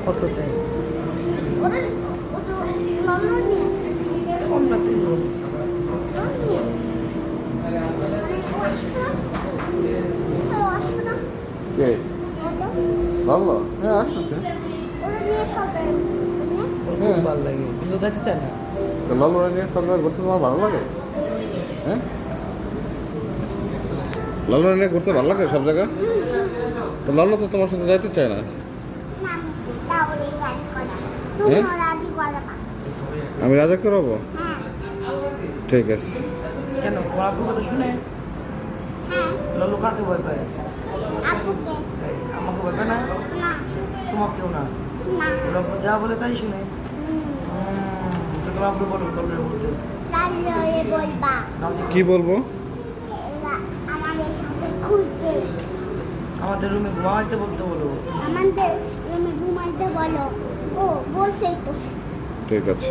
কততে ওটা ওটা ললো নিয়ে আমরা তুই কে ভালো? হ্যাঁ আসতেছে। খুব ভালো লাগে কিন্তু যেতে চায় না। তো লালু নিয়ে সরকার ঘুরতে তোমার ভালো লাগে? হ্যাঁ লালু নিয়ে ঘুরতে ভালো লাগে সব জায়গা? তো লালু তো তোমার সাথে যাইতে চায় না। হ্যাঁ আমি রাজা করবো, ঠিক আছে। কেন আপু কথা শুনে লালু কাকে ভয় পায়? এই, আমাকে ভয় পায় না, তোমাকেও না। ওরা যা বলে তাই শুনে। তো তোমার আপনি বলো গল্পের মধ্যে কি বলবো? আমাদের রুমে ঘুমাইতে বলতে বলো। আমাদের রুমে ঘুমাইতে বলো। ও বলছেই তো। ঠিক আছে।